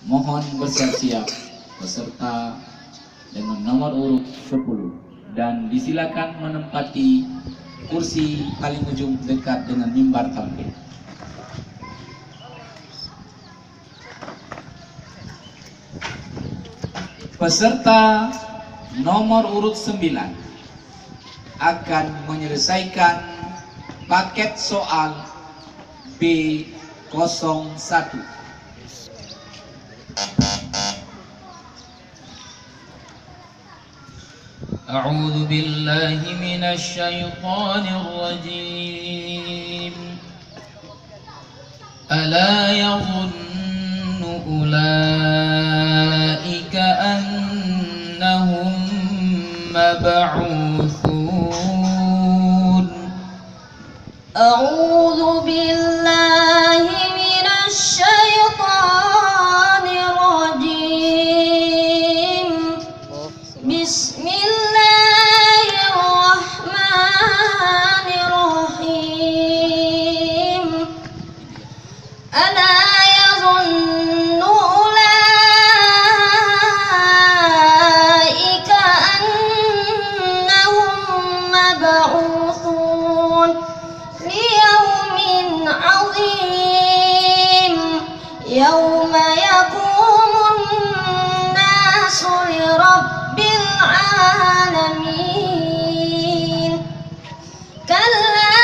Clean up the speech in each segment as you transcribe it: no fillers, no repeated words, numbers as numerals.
Mohon bersiap-siap peserta dengan nomor urut 10 dan disilakan menempati kursi paling ujung dekat dengan mimbar tampil. Peserta nomor urut 9 akan menyelesaikan paket soal B01. أعوذ بالله من الشيطان الرجيم. ألا يظن أولئك أنهم مبعوثون. أعوذ بالله من الشيطان الرجيم. بسم الله الرحمن الرحيم. ألا يظن أولئك أنهم مبعوثون ليوم عظيم يوم يقوم الناس لرب العالمين. كلا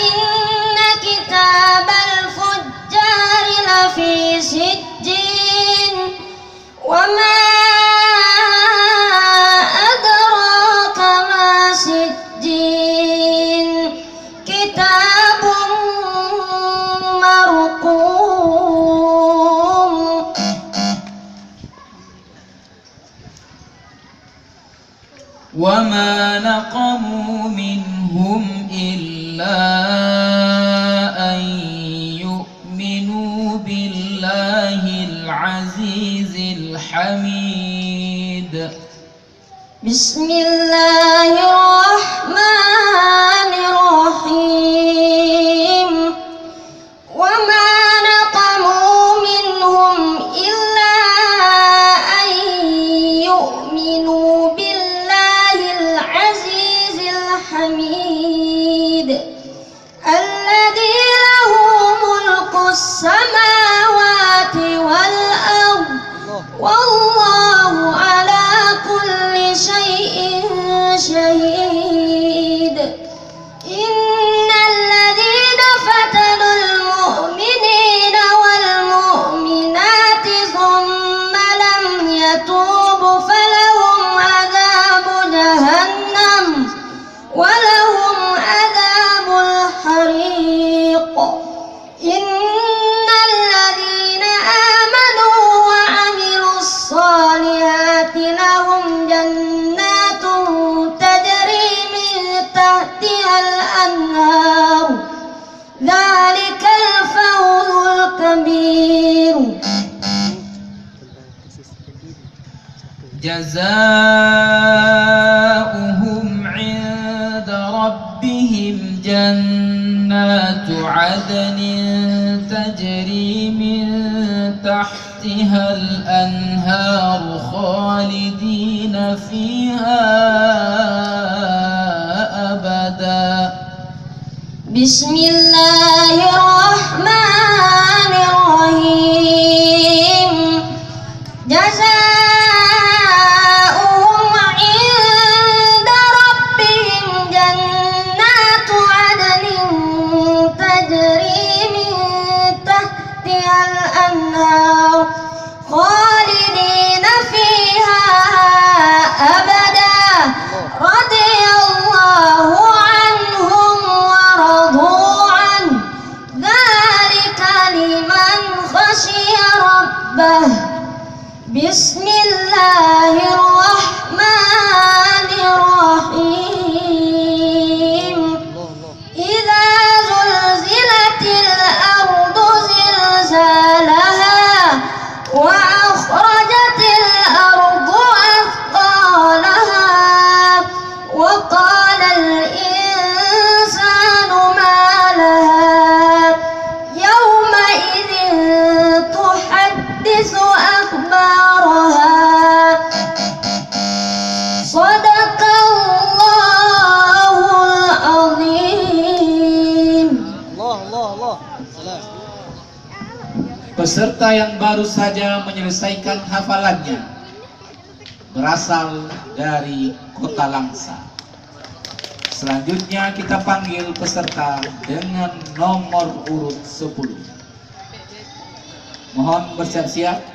إن كتاب الفجار لفي سجين وما أدراك ما سجين كتاب مرقوم. وما نقموا منهم إلا أن يؤمنوا بالله العزيز الحميد. بسم الله الرحمن الرحيم. وما نقموا منهم إلا أن يؤمنوا بالله العزيز الحميد الذي له ملك السماوات والأرض والله على كل شيء شهيد. إن الذين فتنوا المؤمنين والمؤمنات ثم لم يتوبوا فلهم عذاب جهنم ولهم عذاب الحريق. إن الذين آمنوا وعملوا الصالحات لهم جنات تجري من تحتها الأنهار ذلك الفوز الكبير. جزاؤهم عند ربهم جنات عدن تجري من تحتها الأنهار خالدين فيها أبدا. بسم الله الرحمن الرحيم. جزاؤهم عند ربهم جنات عدن تجري من تحتها الأنهار خالدين فيها أبدا رضي الله عنهم ورضوا عنه ذلك لمن خشي ربه. بسم الله الرحمن الرحيم. إذا زلزلت الأرض زلزالها وأخرجت الأرض أثقالها وقال الإنسان ما لها يومئذ تحدث peserta yang baru saja menyelesaikan hafalannya berasal dari Kota Langsa. Selanjutnya kita panggil peserta dengan nomor urut 10. Mohon bersiap-siap.